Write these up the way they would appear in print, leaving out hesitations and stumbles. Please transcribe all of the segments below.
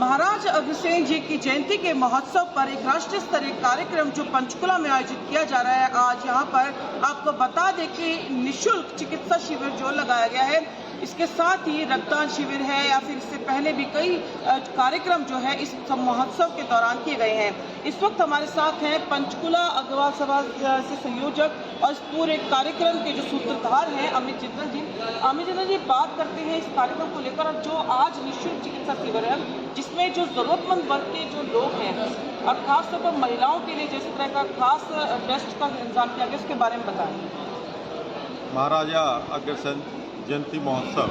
महाराज अग्रसेन जी की जयंती के महोत्सव पर एक राष्ट्रीय स्तरीय कार्यक्रम जो पंचकुला में आयोजित किया जा रहा है। आज यहाँ पर आपको बता दें कि निःशुल्क चिकित्सा शिविर जो लगाया गया है, इसके साथ ही रक्तदान शिविर है या फिर इससे पहले भी कई कार्यक्रम जो है इस महोत्सव के दौरान किए गए हैं। इस वक्त हमारे साथ हैं पंचकुला अग्रवाल सभा से संयोजक और इस पूरे कार्यक्रम के जो सूत्रधार हैं अमित जिंदल जी। अमित जिंदल जी, बात करते हैं इस कार्यक्रम को लेकर और जो आज निःशुल्क चिकित्सा शिविर है जिसमें जो जरूरतमंद वर्ग के जो लोग हैं और खासतौर पर महिलाओं के लिए जिस तरह का खास टेस्ट का इंतजाम किया गया उसके बारे में बताएं। महाराजा अग्रसेन जयंती महोत्सव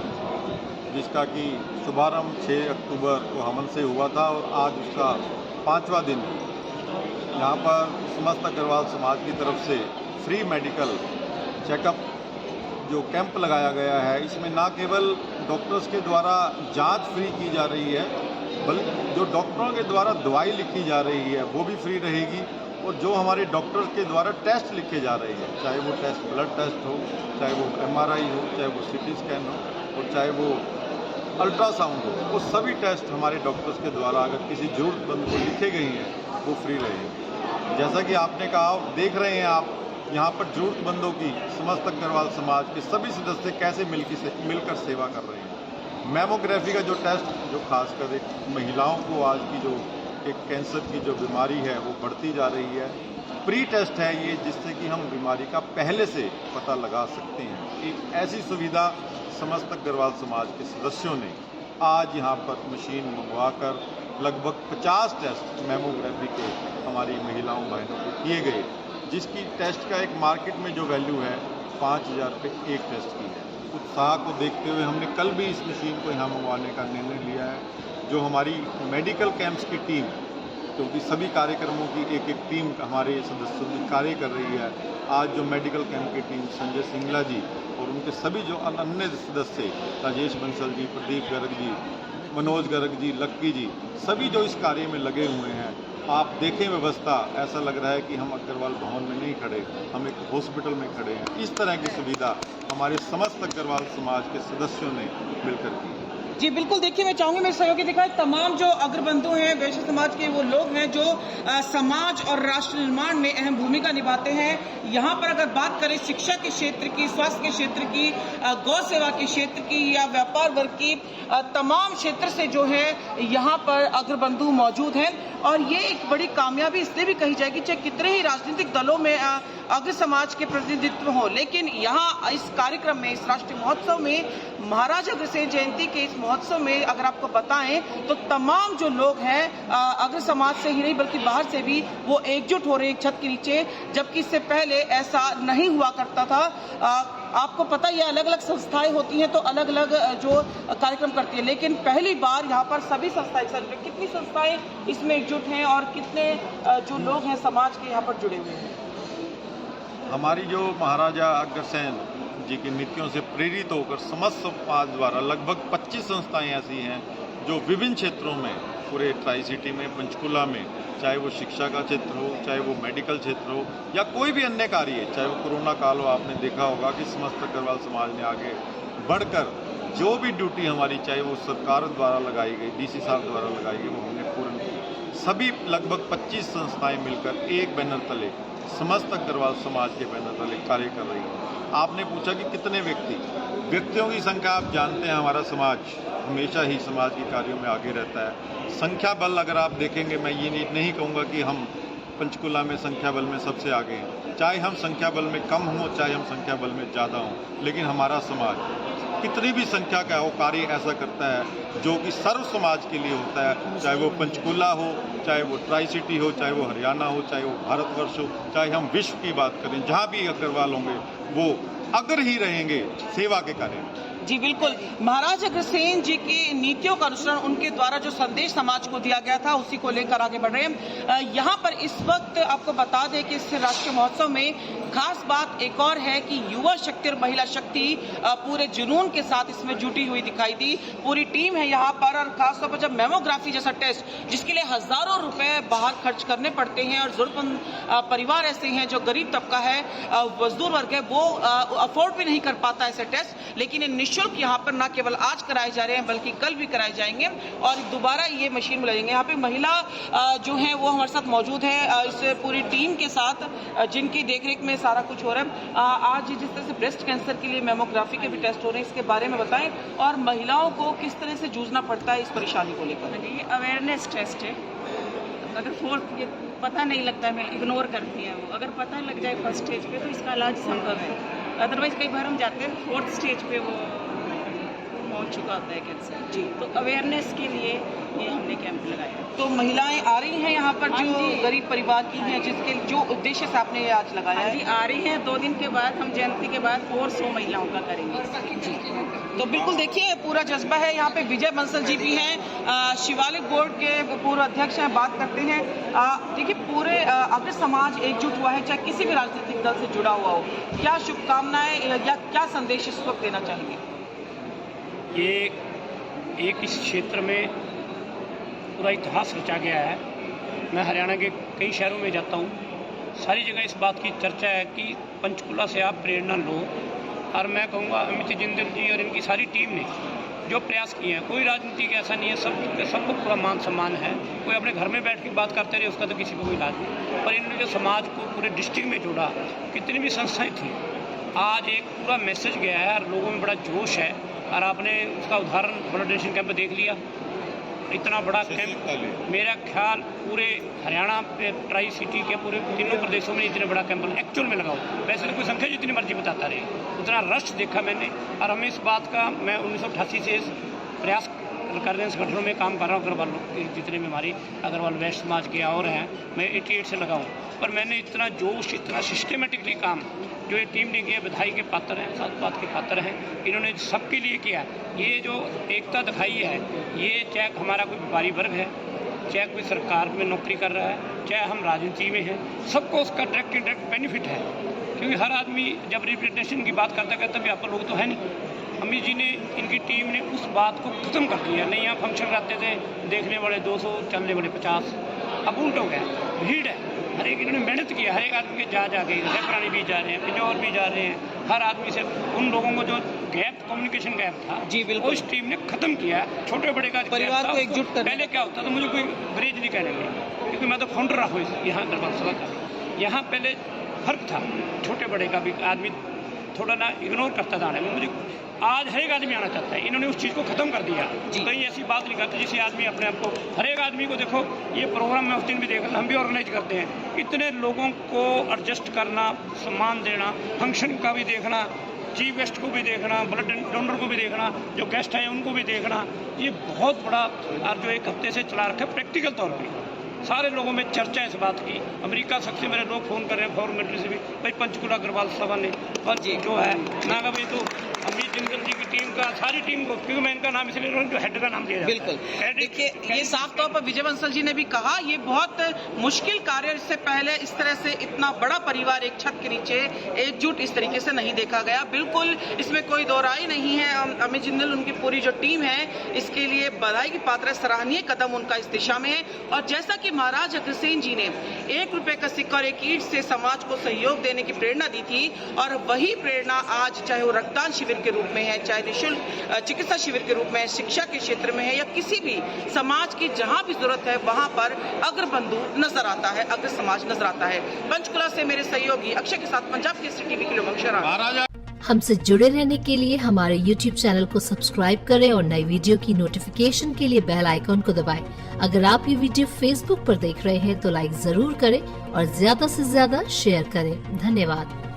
जिसका कि शुभारंभ 6 अक्टूबर को हमन से हुआ था और आज उसका 5वां दिन यहाँ पर समस्त अग्रवाल समाज की तरफ से फ्री मेडिकल चेकअप जो कैंप लगाया गया है, इसमें ना केवल डॉक्टर्स के द्वारा जांच फ्री की जा रही है बल्कि जो डॉक्टरों के द्वारा दवाई लिखी जा रही है वो भी फ्री रहेगी और जो हमारे डॉक्टर्स के द्वारा टेस्ट लिखे जा रहे हैं, चाहे वो टेस्ट ब्लड टेस्ट हो, चाहे वो MRI हो, चाहे वो CT स्कैन हो और चाहे वो अल्ट्रासाउंड हो, वो सभी टेस्ट हमारे डॉक्टर्स के द्वारा अगर किसी जरूरतमंद को लिखे गई हैं वो फ्री रहेंगे। जैसा कि आपने कहा, देख रहे हैं आप यहाँ पर जरूरतमंदों की समस्त अग्रवाल समाज के सभी सदस्य कैसे मिलकर सेवा कर रहे हैं। मैमोग्राफी का जो टेस्ट जो खासकर एक महिलाओं को आज की जो एक कैंसर की जो बीमारी है वो बढ़ती जा रही है, प्री टेस्ट है ये जिससे कि हम बीमारी का पहले से पता लगा सकते हैं। एक ऐसी सुविधा समस्त अग्रवाल समाज के सदस्यों ने आज यहाँ पर मशीन मंगवाकर लगभग 50 टेस्ट मैमोग्राफी के हमारी महिलाओं बहनों को किए गए, जिसकी टेस्ट का एक मार्केट में जो वैल्यू है 5000 रुपये एक टेस्ट की है। उत्साह को देखते हुए हमने कल भी इस मशीन को यहाँ मंगवाने का निर्णय लिया है। जो हमारी मेडिकल कैंप्स की टीम, क्योंकि सभी कार्यक्रमों की एक एक टीम हमारे सदस्यों की कार्य कर रही है, आज जो मेडिकल कैंप की टीम संजय सिंगला जी और उनके सभी जो अन्य सदस्य राजेश बंसल जी, प्रदीप गर्ग जी, मनोज गर्ग जी, लक्की जी, सभी जो इस कार्य में लगे हुए हैं, आप देखें व्यवस्था, ऐसा लग रहा है कि हम अग्रवाल भवन में नहीं खड़े, हम एक हॉस्पिटल में खड़े हैं। इस तरह की सुविधा हमारे समस्त अग्रवाल समाज के सदस्यों ने मिलकर की। जी बिल्कुल, देखिए मैं चाहूंगी मेरे सहयोगी दिखाए तमाम जो अग्रबंधु हैं, वैश्य समाज के वो लोग हैं जो समाज और राष्ट्र निर्माण में अहम भूमिका निभाते हैं। यहाँ पर अगर बात करें शिक्षा के क्षेत्र की, स्वास्थ्य के क्षेत्र की, गौ सेवा के क्षेत्र की या व्यापार वर्ग की, तमाम क्षेत्र से जो है यहाँ पर अग्रबंधु मौजूद हैं और ये एक बड़ी कामयाबी इसलिए भी कही जाएगी चाहे कितने ही राजनीतिक दलों में अग्र समाज के प्रतिनिधित्व हो, लेकिन यहाँ इस कार्यक्रम में, इस राष्ट्रीय महोत्सव में, महाराज अग्रसेन जयंती के इस महोत्सव में अगर आपको बताएं तो तमाम जो लोग हैं अग्र समाज से ही नहीं बल्कि बाहर से भी वो एकजुट हो रहे हैं एक छत के नीचे, जबकि इससे पहले ऐसा नहीं हुआ करता था। आपको पता ही है अलग अलग संस्थाएं होती हैं तो अलग अलग जो कार्यक्रम करती है, लेकिन पहली बार यहाँ पर सभी संस्थाएं, कितनी संस्थाएं इसमें एकजुट हैं और कितने जो लोग हैं समाज के यहाँ पर जुड़े हुए हैं। हमारी जो महाराजा अग्रसेन जी की नीतियों से प्रेरित होकर समस्त समाज द्वारा लगभग 25 संस्थाएं ऐसी हैं जो विभिन्न क्षेत्रों में, पूरे ट्राई सिटी में, पंचकुला में, चाहे वो शिक्षा का क्षेत्र हो, चाहे वो मेडिकल क्षेत्र हो या कोई भी अन्य कार्य, चाहे वो कोरोना काल हो, आपने देखा होगा कि समस्त अग्रवाल समाज ने आगे बढ़कर जो भी ड्यूटी हमारी, चाहे वो सरकार द्वारा लगाई गई, DC साहब द्वारा लगाई गई, वो हमने पूर्ण की। सभी लगभग 25 संस्थाएं मिलकर एक बैनर तले, समस्त अग्रवाल समाज के बैनर तले कार्य कर रही है। आपने पूछा कि कितने व्यक्तियों की संख्या, आप जानते हैं हमारा समाज हमेशा ही समाज के कार्यों में आगे रहता है। संख्या बल अगर आप देखेंगे, मैं ये नहीं कहूँगा कि हम पंचकुला में संख्या बल में सबसे आगे हैं, चाहे हम संख्या बल में कम हों, चाहे हम संख्या बल में ज़्यादा हों, लेकिन हमारा समाज कितनी भी संख्या का हो कार्य ऐसा करता है जो कि सर्व समाज के लिए होता है, चाहे वो पंचकुला हो, चाहे वो ट्राई सिटी हो, चाहे वो हरियाणा हो, चाहे वो भारतवर्ष हो, चाहे हम विश्व की बात करें, जहाँ भी अग्रवाल होंगे वो अग्र ही रहेंगे सेवा के कार्य। जी बिल्कुल, महाराज अग्रसेन जी की नीतियों का अनुसरण, उनके द्वारा जो संदेश समाज को दिया गया था उसी को लेकर आगे बढ़ रहे हैं। यहाँ पर इस वक्त आपको बता दें कि इस राष्ट्रीय महोत्सव में खास बात एक और है कि युवा शक्ति और महिला शक्ति पूरे जुनून के साथ इसमें जुटी हुई दिखाई दी। पूरी टीम है यहाँ पर और खासतौर पर जब मैमोग्राफी जैसा टेस्ट जिसके लिए हजारों रुपए बाहर खर्च करने पड़ते हैं और जरूरतमंद परिवार ऐसे हैं जो गरीब तबका है, मजदूर वर्ग है, वो अफोर्ड भी नहीं कर पाता ऐसे टेस्ट, लेकिन निःशुल्क यहाँ पर न केवल आज कराए जा रहे हैं बल्कि कल भी कराए जाएंगे और दोबारा ये मशीन में लगेंगे। यहाँ पे महिला जो है वो हमारे साथ मौजूद है इस पूरी टीम के साथ जिनकी देखरेख में सारा कुछ हो रहा है। आज जिस तरह से ब्रेस्ट कैंसर के लिए मेमोग्राफी के भी टेस्ट हो रहे हैं, इसके बारे में बताएं और महिलाओं को किस तरह से जूझना पड़ता है इस परेशानी को लेकर। ये अवेयरनेस टेस्ट है। अगर फोर्थ ये पता नहीं लगता है, इग्नोर करती हैं वो। अगर पता लग जाए फर्स्ट स्टेज पे तो इसका इलाज संभव है। अदरवाइज कई बार हम जाते हैं फोर्थ स्टेज पे वो पहुंच चुका होता है कैंसर जी। तो अवेयरनेस के लिए ये हमने कैंप लगाया। तो महिलाएं आ रही हैं यहाँ पर जो गरीब परिवार की हैं, जिसके जो उद्देश्य से आपने ये आज लगाया है? जी आ रही हैं। 2 दिन के बाद हम जयंती के बाद और 100 महिलाओं का करेंगे जी। तो बिल्कुल देखिए पूरा जज्बा है। यहाँ पे विजय बंसल जी भी हैं, शिवालिक बोर्ड के पूर्व अध्यक्ष हैं, बात करते हैं। देखिए पूरे अगर समाज एकजुट हुआ है, चाहे किसी भी राजनीतिक दल से जुड़ा हुआ हो, क्या शुभकामनाएं या क्या संदेश इस वक्त देना चाहेंगे? ये एक इस क्षेत्र में पूरा इतिहास रचा गया है। मैं हरियाणा के कई शहरों में जाता हूँ, सारी जगह इस बात की चर्चा है कि पंचकुला से आप प्रेरणा लो। और मैं कहूँगा अमित जिंदल जी और इनकी सारी टीम ने जो प्रयास किए हैं, कोई राजनीति का ऐसा नहीं है, सबको पूरा मान सम्मान है। कोई अपने घर में बैठ के बात करते रहे उसका तो किसी को कोई इलाज नहीं, पर इन्होंने जो समाज को पूरे डिस्ट्रिक्ट में जोड़ा, कितनी भी संस्थाएँ थी, आज एक पूरा मैसेज गया है और लोगों में बड़ा जोश है। और आपने उसका उदाहरण ब्लड डोनेशन कैंप देख लिया, इतना बड़ा कैंप मेरा ख्याल पूरे हरियाणा पे ट्राई सिटी के पूरे 3 प्रदेशों में इतना बड़ा कैंप एक्चुअल में लगाओ। वैसे तो कोई संख्या जितनी मर्जी बताता रहे, उतना रश देखा मैंने। और हमें इस बात का, मैं 1988 से प्रयास कर रहे हैं, संगठनों में काम कर रहा हूँ, अग्रवाल जितने भी हमारी अग्रवाल वैश्य समाज के और हैं, मैं 88 से लगाऊँ। पर मैंने इतना जोश, इतना सिस्टमेटिकली काम जो ये टीम ने किया, बधाई के पात्र हैं, साथ बात के पात्र हैं। इन्होंने सबके लिए किया। ये जो एकता दिखाई है, ये चाहे हमारा कोई व्यापारी वर्ग है, चाहे कोई सरकार में नौकरी कर रहा है, चाहे हम राजनीति में हैं, सबको उसका डायरेक्ट इनडायरेक्ट बेनिफिट है। क्योंकि हर आदमी जब रिप्रेजेंटेशन की बात करता है, तभी आप लोग तो है नहीं। अमित जी ने, इनकी टीम ने उस बात को ख़त्म कर दिया। नहीं यहाँ फंक्शन रहते थे, देखने वाले 200, चलने वाले 50, अब उल्ट हो गया, भीड़ है। हर एक इन्होंने मेहनत की है, हर एक आदमी के जा के जयपुरानी भी जा रहे हैं, पिजौर भी जा रहे हैं। हर आदमी से उन लोगों को जो गैप, कम्युनिकेशन गैप था जी, बिल्कुल उस टीम ने खत्म किया। छोटे बड़े का परिवार को एकजुट कर। पहले क्या होता था, मुझे कोई अंग्रेज नहीं कहने लगे, क्योंकि मैं तो फाउंडर रहा हूँ यहाँ दरबार सभा का। यहाँ पहले फर्क था, छोटे बड़े का भी आदमी थोड़ा ना इग्नोर करता था। मुझे आज हर एक आदमी आना चाहता है। इन्होंने उस चीज़ को ख़त्म कर दिया। कहीं ऐसी बात नहीं करते जिससे आदमी अपने आप को, हर एक आदमी को देखो, ये प्रोग्राम में उस दिन भी देख रहे, हम भी ऑर्गेनाइज करते हैं। इतने लोगों को एडजस्ट करना, सम्मान देना, फंक्शन का भी देखना, चीफ गेस्ट को भी देखना, ब्लड डोनर को भी देखना, जो गेस्ट हैं उनको भी देखना, ये बहुत बड़ा और जो 1 हफ्ते से चला रखा है प्रैक्टिकल तौर पर। सारे लोगों में चर्चा है इस बात की। अमेरिका सबसे मेरे लोग फ़ोन कर रहे हैं, फॉरेन मिलिट्री से भी, भाई पंचकुला अग्रवाल सभा ने जी जो है नागा भाई, तो अमित जिंदल जी की टीम का, सारी टीम को, क्योंकि मैं इनका नाम इसलिए जो हेड का नाम दिया जाता है। बिल्कुल देखिए, ये साफ तौर पर विजय बंसल जी ने भी कहा, ये बहुत मुश्किल कार्य। इससे पहले इस तरह से इतना बड़ा परिवार एक छत के नीचे एकजुट इस तरीके से नहीं देखा गया। बिल्कुल इसमें कोई दो राय नहीं है। अमित जिंदल, उनकी पूरी जो टीम है, इसके लिए बधाई की पात्र है। सराहनीय कदम उनका इस दिशा में है। और जैसा कि महाराज अग्रसेन जी ने 1 रुपए का सिक्का और 1 ईंट से समाज को सहयोग देने की प्रेरणा दी थी, और वही प्रेरणा आज चाहे वो रक्तदान शिविर के रूप में है, चाहे निःशुल्क चिकित्सा शिविर के रूप में है, शिक्षा के क्षेत्र में है, या किसी भी समाज की जहां भी जरूरत है वहां पर अग्रबंधु नजर आता है, अग्र समाज नजर आता है। पंचकुला से मेरे सहयोगी अक्षय के साथ पंजाब केसरी टीवी के लिए मंगशरा। हमसे जुड़े रहने के लिए हमारे YouTube चैनल को सब्सक्राइब करें और नई वीडियो की नोटिफिकेशन के लिए बेल आइकॉन को दबाएं। अगर आप ये वीडियो Facebook पर देख रहे हैं तो लाइक जरूर करें और ज्यादा से ज्यादा शेयर करें। धन्यवाद।